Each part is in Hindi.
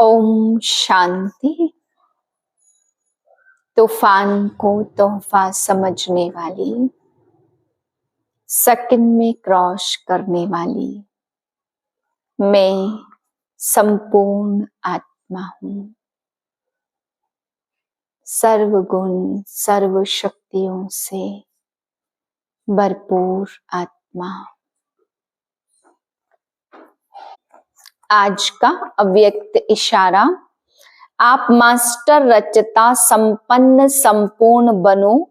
ओम शांति। तूफान को तोहफा समझने वाली, सेकंड में क्रॉस करने वाली मैं संपूर्ण आत्मा हूँ। सर्वगुण सर्व शक्तियों से भरपूर आत्मा। आज का अव्यक्त इशारा, आप मास्टर रचता संपन्न संपूर्ण बनो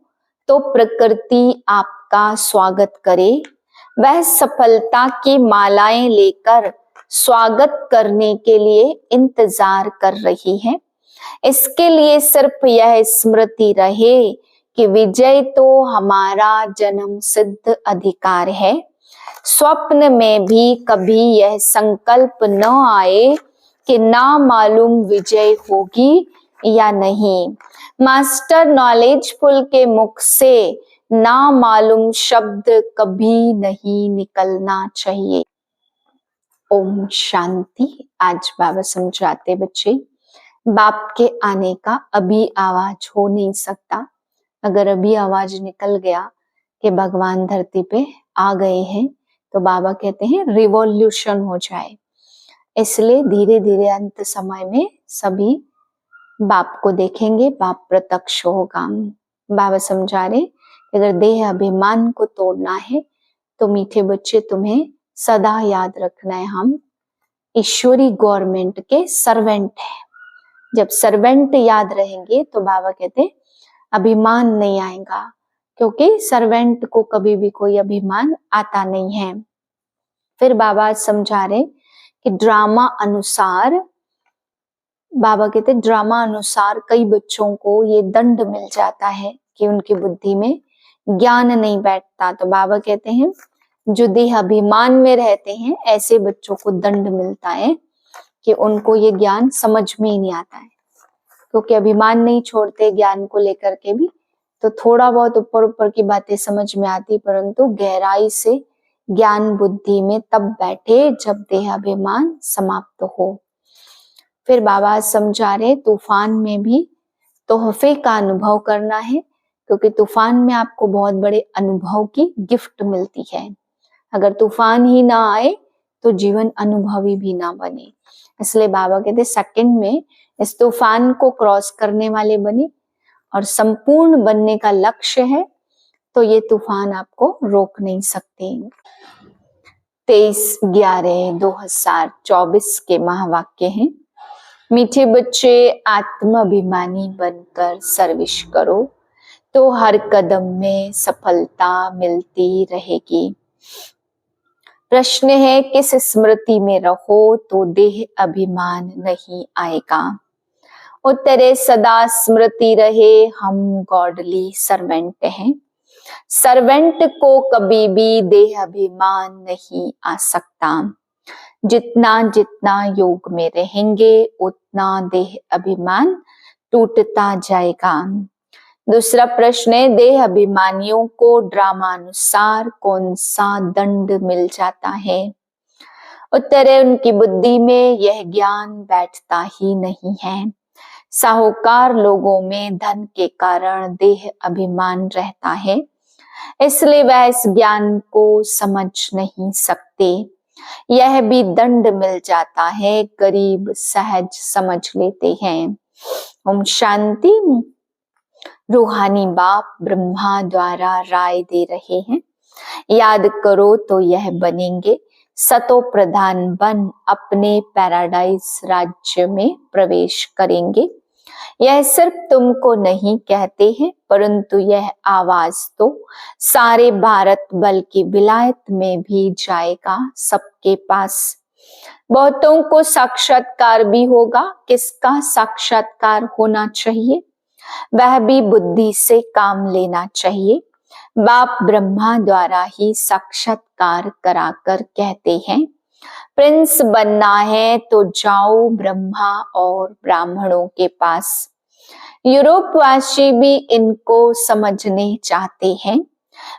तो प्रकृति आपका स्वागत करे। वह सफलता की मालाएं लेकर स्वागत करने के लिए इंतजार कर रही है। इसके लिए सिर्फ यह स्मृति रहे कि विजय तो हमारा जन्म सिद्ध अधिकार है। स्वप्न में भी कभी यह संकल्प न आए कि ना मालूम विजय होगी या नहीं। मास्टर नॉलेजफुल के मुख से ना मालूम शब्द कभी नहीं निकलना चाहिए। ओम शांति। आज बाबा समझाते बच्चे, बाप के आने का अभी आवाज हो नहीं सकता। अगर अभी आवाज निकल गया कि भगवान धरती पे आ गए हैं तो बाबा कहते हैं रिवॉल्यूशन हो जाए। इसलिए धीरे धीरे अंत समय में सभी बाप को देखेंगे, बाप प्रत्यक्ष होगा। बाबा समझा रहे अगर देह अभिमान को तोड़ना है तो मीठे बच्चे तुम्हें सदा याद रखना है, हम ईश्वरी गवर्नमेंट के सर्वेंट हैं। जब सर्वेंट याद रहेंगे तो बाबा कहते अभिमान नहीं आएगा, क्योंकि सर्वेंट को कभी भी कोई अभिमान आता नहीं है। फिर बाबा समझा रहे कि ड्रामा अनुसार, बाबा कहते ड्रामा अनुसार कई बच्चों को ये दंड मिल जाता है कि उनकी बुद्धि में ज्ञान नहीं बैठता। तो बाबा कहते हैं जो देह अभिमान में रहते हैं ऐसे बच्चों को दंड मिलता है कि उनको ये ज्ञान समझ में ही नहीं आता है, क्योंकि अभिमान नहीं छोड़ते ज्ञान को लेकर के भी। तो थोड़ा बहुत ऊपर ऊपर की बातें समझ में आती, परंतु गहराई से ज्ञान बुद्धि में तब बैठे जब देह अभिमान समाप्त हो। फिर बाबा समझा रहे तूफान में भी तोहफे का अनुभव करना है, क्योंकि तूफान में आपको बहुत बड़े अनुभव की गिफ्ट मिलती है। अगर तूफान ही ना आए तो जीवन अनुभवी भी ना बने। इसलिए बाबा कहते सेकंड में इस तूफान को क्रॉस करने वाले बने और संपूर्ण बनने का लक्ष्य है, तो ये तूफान आपको रोक नहीं सकते। 23/11/2024 के महावाक्य हैं, मीठे बच्चे आत्माभिमानी बनकर सर्विस करो तो हर कदम में सफलता मिलती रहेगी। प्रश्न है किस स्मृति में रहो तो देह अभिमान नहीं आएगा। उत्तर है सदा स्मृति रहे हम गॉडली सर्वेंट हैं। सर्वेंट को कभी भी देह अभिमान नहीं आ सकता। जितना जितना योग में रहेंगे उतना देह अभिमान टूटता जाएगा। दूसरा प्रश्न है देह अभिमानियों को ड्रामा अनुसार कौन सा दंड मिल जाता है। उत्तर है उनकी बुद्धि में यह ज्ञान बैठता ही नहीं है। साहूकार लोगों में धन के कारण देह अभिमान रहता है, इसलिए वह इस ज्ञान को समझ नहीं सकते। यह भी दंड मिल जाता है, गरीब सहज समझ लेते हैं। ओम शांति। रूहानी बाप ब्रह्मा द्वारा राय दे रहे हैं, याद करो तो यह बनेंगे सतो प्रधान बन अपने पैराडाइज राज्य में प्रवेश करेंगे। यह सिर्फ तुमको नहीं कहते हैं, परंतु यह आवाज तो सारे भारत बल्कि विलायत में भी जाएगा सबके पास। बहुतों को साक्षात्कार भी होगा। किसका साक्षात्कार होना चाहिए? वह भी बुद्धि से काम लेना चाहिए। बाप ब्रह्मा द्वारा ही साक्षात्कार कराकर कहते हैं प्रिंस बनना है तो जाओ ब्रह्मा और ब्राह्मणों के पास। यूरोपवासी भी इनको समझने चाहते हैं।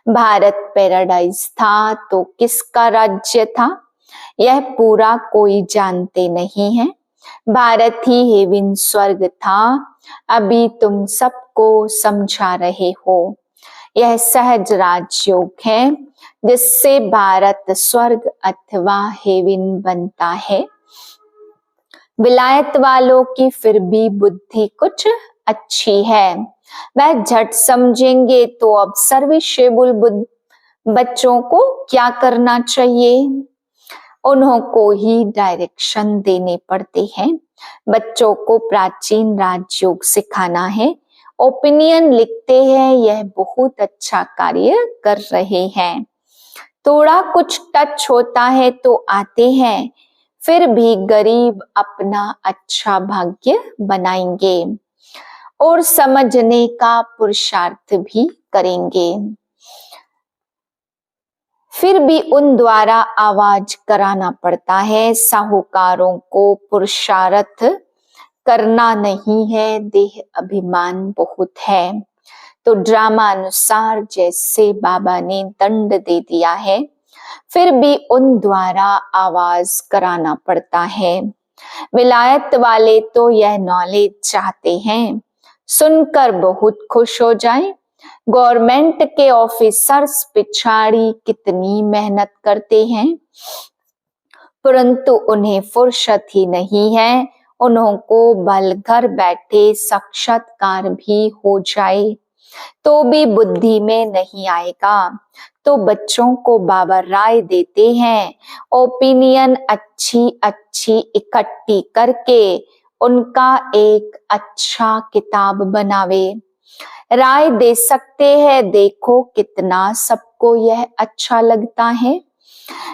भारत पैराडाइज था तो किसका राज्य था, यह पूरा कोई जानते नहीं है। भारत ही हेवन स्वर्ग था, अभी तुम सबको समझा रहे हो। यह सहज राजयोग है जिससे भारत स्वर्ग अथवा हेवन बनता है। विलायत वालों की फिर भी बुद्धि कुछ अच्छी है, वह झट समझेंगे तो अब सर्विसेबल बच्चों को क्या करना चाहिए, उन्हों को ही डायरेक्शन देने पड़ते हैं। बच्चों को प्राचीन राजयोग सिखाना है। ओपिनियन लिखते हैं यह बहुत अच्छा कार्य कर रहे हैं। थोड़ा कुछ टच होता है तो आते हैं, फिर भी गरीब अपना अच्छा भाग्य बनाएंगे और समझने का पुरुषार्थ भी करेंगे। फिर भी उन द्वारा आवाज कराना पड़ता है। साहूकारों को पुरुषार्थ करना नहीं है, देह अभिमान बहुत है। तो ड्रामा अनुसार जैसे बाबा ने दंड दे दिया है, फिर भी उन द्वारा आवाज कराना पड़ता है। विलायत वाले तो यह नॉलेज चाहते हैं, सुनकर बहुत खुश हो जाएं। गवर्नमेंट के ऑफिसर्स पिछाड़ी कितनी मेहनत करते हैं, परंतु उन्हें फुर्सत ही नहीं है। उन्हों को भल घर बैठे साक्षात्कार भी हो जाए तो भी बुद्धि में नहीं आएगा। तो बच्चों को बाबा राय देते हैं, ओपिनियन अच्छी अच्छी इकट्ठी करके उनका एक अच्छा किताब बनावे। राय दे सकते हैं, देखो कितना सबको यह अच्छा लगता है।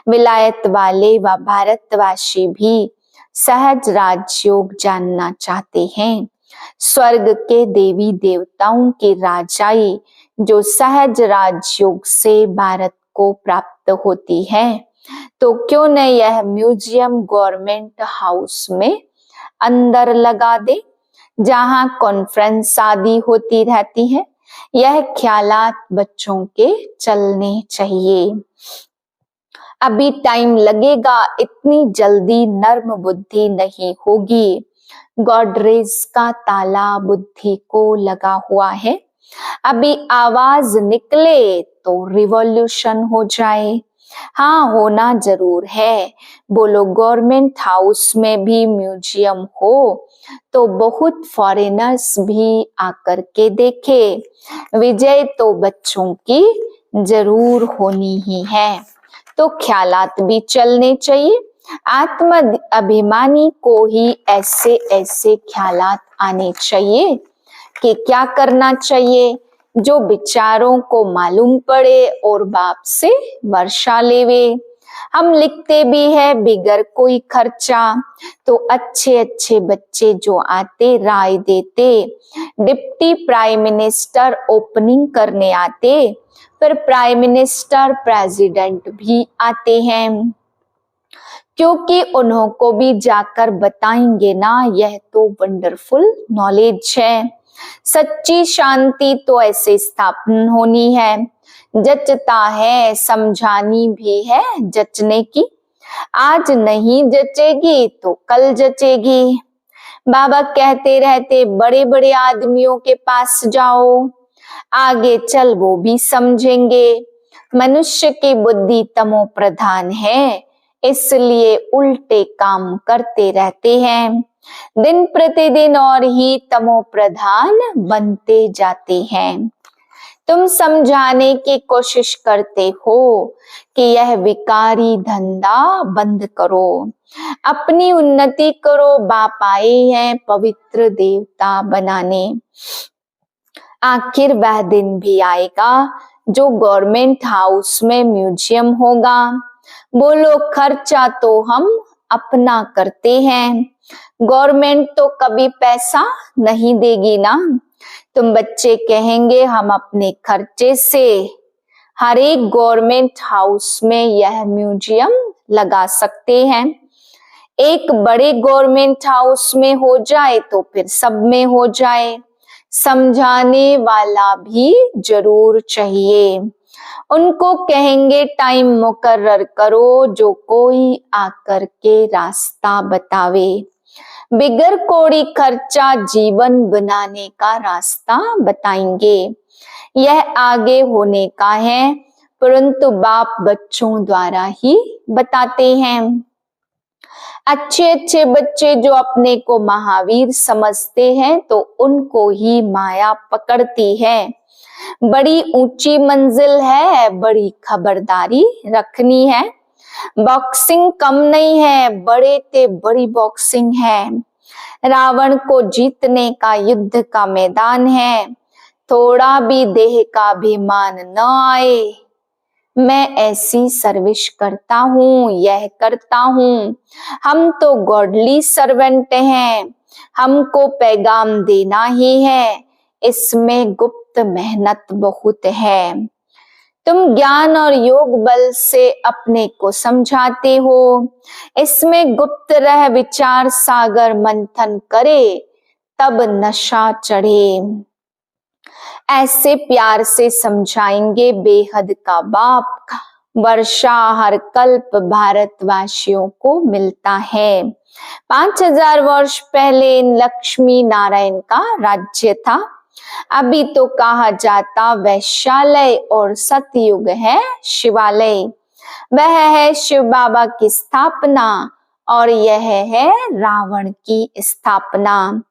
विलायत वाले व भारतवासी भी सहज राजयोग जानना चाहते हैं। स्वर्ग के देवी देवताओं की राजाई जो सहज राजयोग से भारत को प्राप्त होती है, तो क्यों न यह म्यूजियम गवर्नमेंट हाउस में अंदर लगा दे, जहां कॉन्फ्रेंस आदि होती रहती है। यह ख्यालात बच्चों के चलने चाहिए। अभी टाइम लगेगा, इतनी जल्दी नर्म बुद्धि नहीं होगी। गॉडरेज का ताला बुद्धि को लगा हुआ है, अभी आवाज निकले तो रिवॉल्यूशन हो जाए। हाँ, होना जरूर है। बोलो गवर्नमेंट हाउस में भी म्यूजियम हो तो बहुत फॉरेनर्स भी आकर के देखे। विजय तो बच्चों की जरूर होनी ही है। तो ख्यालात भी चलने चाहिए। आत्म अभिमानी को ही ऐसे ऐसे ख्यालात आने चाहिए कि क्या करना चाहिए, जो विचारों को मालूम पड़े और बाप से वर्षा लेवे। हम लिखते भी है बिगर कोई खर्चा, तो अच्छे अच्छे बच्चे जो आते राय देते। डिप्टी प्राइम मिनिस्टर ओपनिंग करने आते, फिर प्राइम मिनिस्टर प्रेसिडेंट भी आते हैं, क्योंकि उन्हों को भी जाकर बताएंगे ना, यह तो वंडरफुल नॉलेज है। सच्ची शांति तो ऐसे स्थापन होनी है। जचता है, समझानी भी है जचने की। आज नहीं जचेगी तो कल जचेगी। बाबा कहते रहते बड़े बड़े आदमियों के पास जाओ, आगे चल वो भी समझेंगे। मनुष्य की बुद्धि तमो प्रधान है, इसलिए उल्टे काम करते रहते हैं। दिन प्रतिदिन और ही तमो प्रधान बनते जाते हैं। तुम समझाने की कोशिश करते हो कि यह विकारी धंधा बंद करो, अपनी उन्नति करो। बाप आए हैं पवित्र देवता बनाने। आखिर वह दिन भी आएगा जो गवर्नमेंट हाउस में म्यूजियम होगा। बोलो खर्चा तो हम अपना करते हैं, गवर्नमेंट तो कभी पैसा नहीं देगी ना। तुम बच्चे कहेंगे हम अपने खर्चे से हर एक गवर्नमेंट हाउस में यह म्यूजियम लगा सकते हैं। एक बड़े गवर्नमेंट हाउस में हो जाए तो फिर सब में हो जाए। समझाने वाला भी जरूर चाहिए। उनको कहेंगे टाइम मुकर्रर करो, जो कोई आकर के रास्ता बतावे। बिगर कोड़ी खर्चा जीवन बनाने का रास्ता बताएंगे। यह आगे होने का है, परंतु बाप बच्चों द्वारा ही बताते हैं। अच्छे अच्छे बच्चे जो अपने को महावीर समझते हैं तो उनको ही माया पकड़ती है। बड़ी ऊंची मंजिल है, बड़ी खबरदारी रखनी है। बॉक्सिंग कम नहीं है, बड़े ते बड़ी बॉक्सिंग है। रावण को जीतने का युद्ध का मैदान है। थोड़ा भी देह का अभिमान न आए। मैं ऐसी सर्विस करता हूँ, यह करता हूँ। हम तो गॉडली सर्वेंट हैं, हमको पैगाम देना ही है। इसमें गुप्त मेहनत बहुत है। तुम ज्ञान और योग बल से अपने को समझाते हो। इसमें गुप्त रह विचार सागर मंथन करे, तब नशा चढ़े। ऐसे प्यार से समझाएंगे बेहद का बाप। वर्षा हर कल्प भारतवासियों को मिलता है। 5000 वर्ष पहले लक्ष्मी नारायण का राज्य था। अभी तो कहा जाता वैश्यालय और सतयुग है शिवालय। वह है शिव बाबा की स्थापना और यह है रावण की स्थापना।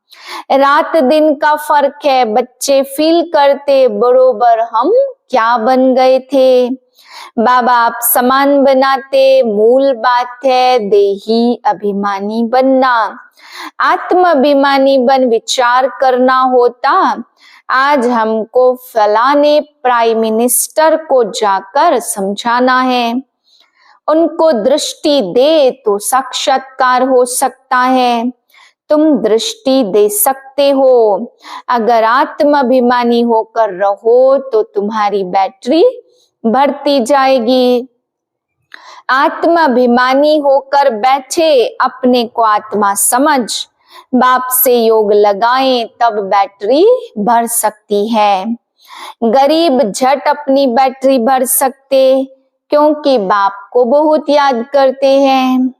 रात दिन का फर्क है। बच्चे फील करते बरोबर हम क्या बन गए थे। बाबा आप समान बनाते, मूल बात है देही अभिमानी बनना। आत्म अभिमानी बन विचार करना होता। आज हमको फलाने प्राइम मिनिस्टर को जाकर समझाना है। उनको दृष्टि दे तो साक्षात्कार हो सकता है। तुम दृष्टि दे सकते हो। अगर आत्म अभिमानी होकर रहो तो तुम्हारी बैटरी बढ़ती जाएगी। आत्म अभिमानी होकर बैठे, अपने को आत्मा समझ, बाप से योग लगाएं, तब बैटरी भर सकती है। गरीब झट अपनी बैटरी भर सकते, क्योंकि बाप को बहुत याद करते हैं।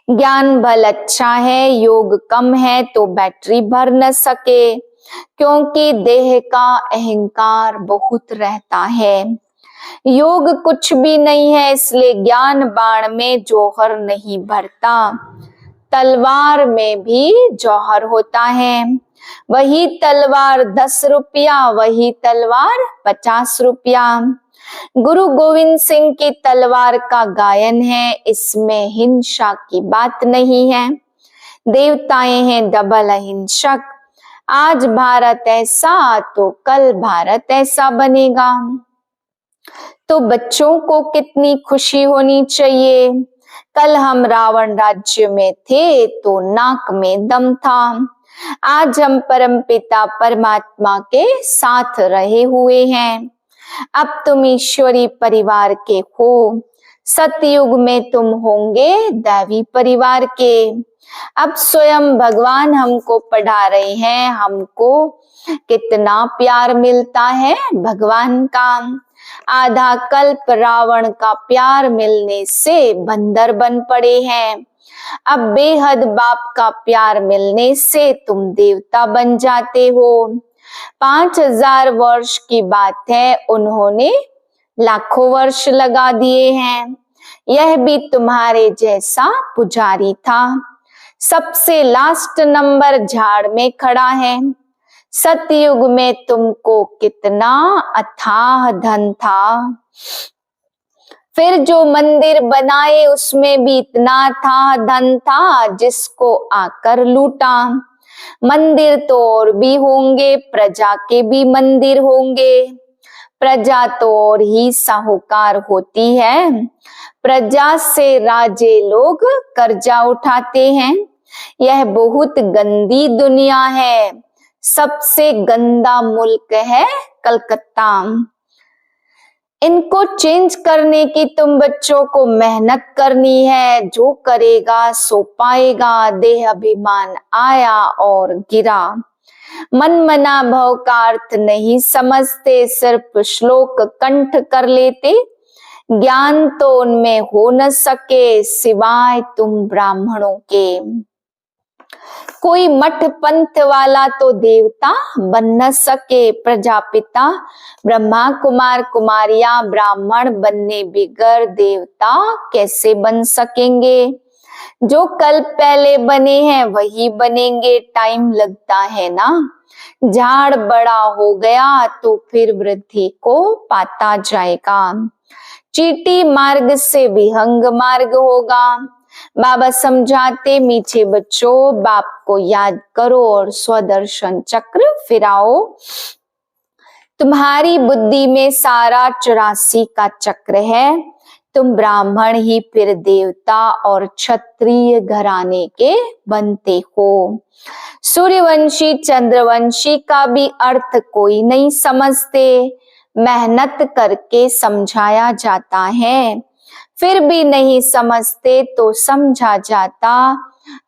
ज्ञान बल अच्छा है, योग कम है तो बैटरी भर न सके, क्योंकि देह का अहंकार बहुत रहता है। योग कुछ भी नहीं है, इसलिए ज्ञान बाण में जौहर नहीं भरता। तलवार में भी जौहर होता है। वही तलवार 10 रुपया, वही तलवार 50 रुपया। गुरु गोविंद सिंह की तलवार का गायन है, इसमें हिंसा की बात नहीं है। देवताएं हैं डबल अहिंसक। आज भारत ऐसा तो कल भारत ऐसा बनेगा। तो बच्चों को कितनी खुशी होनी चाहिए। कल हम रावण राज्य में थे तो नाक में दम था। आज हम परमपिता परमात्मा के साथ रहे हुए हैं। अब तुम ईश्वरी परिवार के हो। सतयुग में तुम होंगे दैवी परिवार के। अब स्वयं भगवान हमको पढ़ा रहे हैं। हमको कितना प्यार मिलता है भगवान का। आधा कल्प रावण का प्यार मिलने से बंदर बन पड़े हैं। अब बेहद बाप का प्यार मिलने से तुम देवता बन जाते हो। 5000 वर्ष की बात है, उन्होंने लाखों वर्ष लगा दिए हैं। यह भी तुम्हारे जैसा पुजारी था। सबसे लास्ट नंबर झाड़ में खड़ा है। सतयुग में तुमको कितना अथाह धन था। फिर जो मंदिर बनाए उसमें भी इतना था धन था, जिसको आकर लूटा। मंदिर तो और भी होंगे, प्रजा के भी मंदिर होंगे। प्रजा तो और ही साहूकार होती है। प्रजा से राजे लोग कर्जा उठाते हैं। यह बहुत गंदी दुनिया है। सबसे गंदा मुल्क है कलकत्ता। इनको चेंज करने की तुम बच्चों को मेहनत करनी है। जो करेगा सो पाएगा। देह अभिमान आया और गिरा। मन मना भव का अर्थ नहीं समझते, सिर्फ श्लोक कंठ कर लेते। ज्ञान तो उनमें हो न सके सिवाय तुम ब्राह्मणों के। कोई मठ पंथ वाला तो देवता बन न सके, प्रजापिता ब्रह्मा कुमार कुमारियां ब्राह्मण बनने बिगर देवता कैसे बन सकेंगे। जो कल पहले बने हैं वही बनेंगे, टाइम लगता है ना। झाड़ बड़ा हो गया तो फिर वृद्धि को पाता जाएगा। चीटी मार्ग से विहंग मार्ग होगा। बाबा समझाते, मीठे बच्चों बाप को याद करो और स्वदर्शन चक्र फिराओ। तुम्हारी बुद्धि में सारा 84 का चक्र है। तुम ब्राह्मण ही फिर देवता और क्षत्रिय घराने के बनते हो। सूर्यवंशी चंद्रवंशी का भी अर्थ कोई नहीं समझते। मेहनत करके समझाया जाता है, फिर भी नहीं समझते तो समझा जाता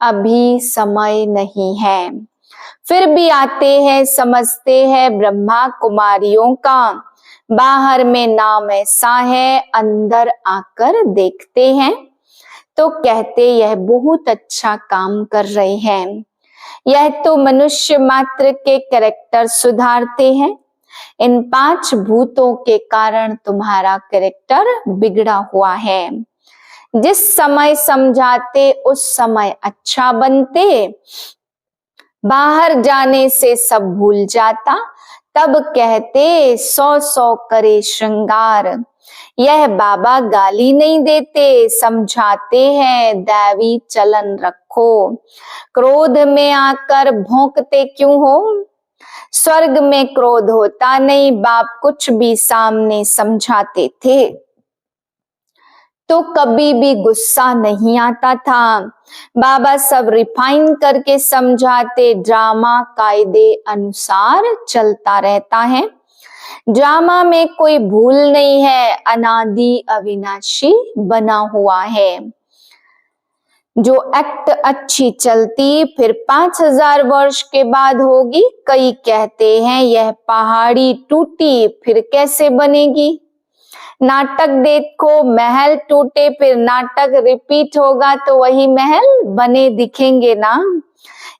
अभी समय नहीं है। फिर भी आते हैं, समझते हैं ब्रह्मा कुमारियों का। बाहर में नाम ऐसा है, अंदर आकर देखते हैं तो कहते यह बहुत अच्छा काम कर रहे हैं। यह तो मनुष्य मात्र के कैरेक्टर सुधारते हैं। इन 5 भूतों के कारण तुम्हारा कैरेक्टर बिगड़ा हुआ है। जिस समय समझाते उस समय अच्छा बनते, बाहर जाने से सब भूल जाता। तब कहते 100 करे श्रृंगार। यह बाबा गाली नहीं देते, समझाते हैं दैवी चलन रखो। क्रोध में आकर भौंकते क्यों हो। स्वर्ग में क्रोध होता नहीं। बाप कुछ भी सामने समझाते थे तो कभी भी गुस्सा नहीं आता था। बाबा सब रिफाइन करके समझाते। ड्रामा कायदे अनुसार चलता रहता है। ड्रामा में कोई भूल नहीं है, अनादि अविनाशी बना हुआ है। जो एक्ट अच्छी चलती फिर 5000 वर्ष के बाद होगी। कई कहते हैं यह पहाड़ी टूटी फिर कैसे बनेगी। नाटक देखो, महल टूटे फिर नाटक रिपीट होगा तो वही महल बने दिखेंगे ना।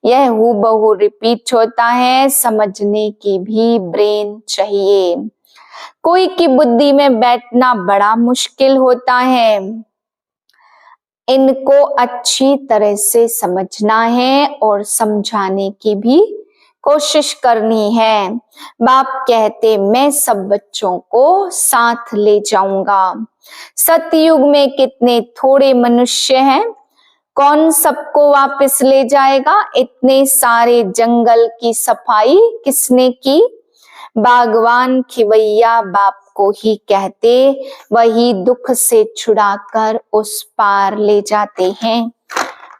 यह हूबहू रिपीट होता है। समझने की भी ब्रेन चाहिए। कोई की बुद्धि में बैठना बड़ा मुश्किल होता है। इनको अच्छी तरह से समझना है और समझाने की भी कोशिश करनी है। बाप कहते मैं सब बच्चों को साथ ले जाऊंगा। सतयुग में कितने थोड़े मनुष्य हैं, कौन सबको वापस ले जाएगा। इतने सारे जंगल की सफाई किसने की। बागवान खिवैया बाप को ही कहते, वही दुख से छुड़ाकर उस पार ले जाते हैं।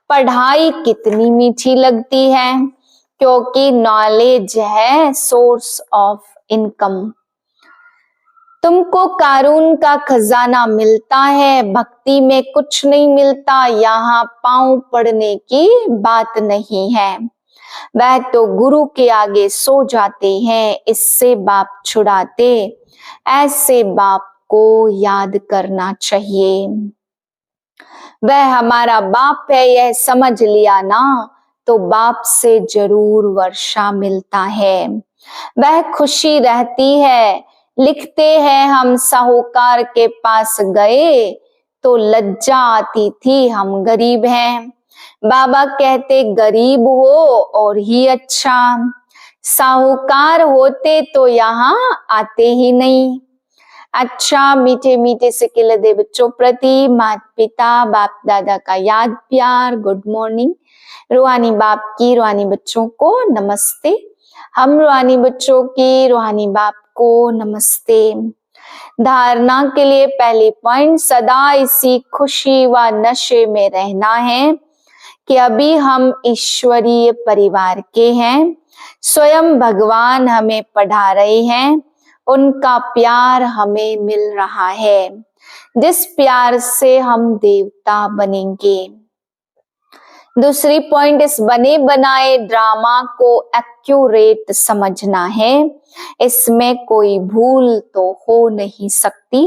पढ़ाई कितनी मीठी लगती है, क्योंकि नॉलेज है सोर्स ऑफ इनकम। तुमको कारून का खजाना मिलता है, भक्ति में कुछ नहीं मिलता। यहाँ पांव पड़ने की बात नहीं है। वह तो गुरु के आगे सो जाते हैं, इससे बाप छुड़ाते। ऐसे बाप को याद करना चाहिए। वह हमारा बाप है, यह समझ लिया ना तो बाप से जरूर वर्षा मिलता है। वह खुशी रहती है। लिखते हैं हम साहूकार के पास गए तो लज्जा आती थी, हम गरीब हैं। बाबा कहते गरीब हो और ही अच्छा, साहूकार होते तो यहाँ आते ही नहीं। अच्छा मीठे मीठे से किले दे बच्चों प्रति माता पिता बाप दादा का याद प्यार गुड मॉर्निंग। रूहानी बाप की रूहानी बच्चों को नमस्ते। हम रूहानी बच्चों की रूहानी बाप को नमस्ते। धारणा के लिए पहली पॉइंट, सदा इसी खुशी व नशे में रहना है कि अभी हम ईश्वरीय परिवार के हैं। स्वयं भगवान हमें पढ़ा रहे हैं, उनका प्यार हमें मिल रहा है, जिस प्यार से हम देवता बनेंगे। दूसरी पॉइंट, इस बने बनाए ड्रामा को एक्यूरेट समझना है। इसमें कोई भूल तो हो नहीं सकती।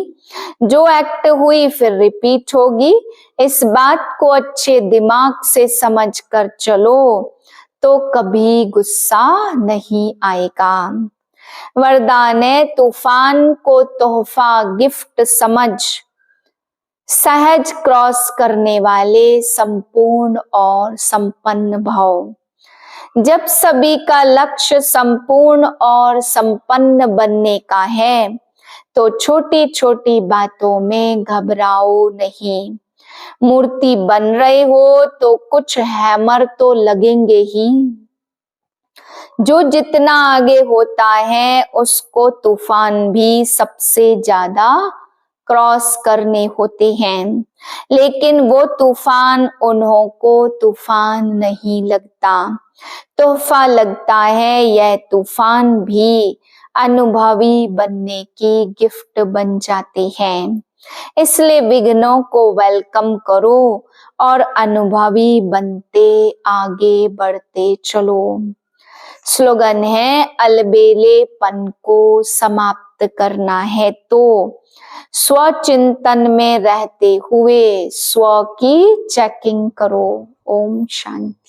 जो एक्ट हुई फिर रिपीट होगी। इस बात को अच्छे दिमाग से समझ कर चलो। तो कभी गुस्सा नहीं आएगा। वरदान है तूफान को तोहफा गिफ्ट समझ, सहज क्रॉस करने वाले संपूर्ण और संपन्न भव। जब सभी का लक्ष्य संपूर्ण और संपन्न बनने का है तो छोटी छोटी बातों में घबराओ नहीं। मूर्ति बन रहे हो तो कुछ हैमर तो लगेंगे ही। जो जितना आगे होता है उसको तूफान भी सबसे ज्यादा क्रॉस करने होते हैं, लेकिन वो तूफान उन्हों को तूफान नहीं लगता, तोहफा लगता है। यह तूफान भी अनुभवी बनने की गिफ्ट बन जाते हैं। इसलिए विघ्नों को वेलकम करो और अनुभवी बनते आगे बढ़ते चलो। स्लोगन है अलबेलेपन को समाप्त करना है तो स्वचिंतन में रहते हुए स्व की चेकिंग करो। ओम शांति।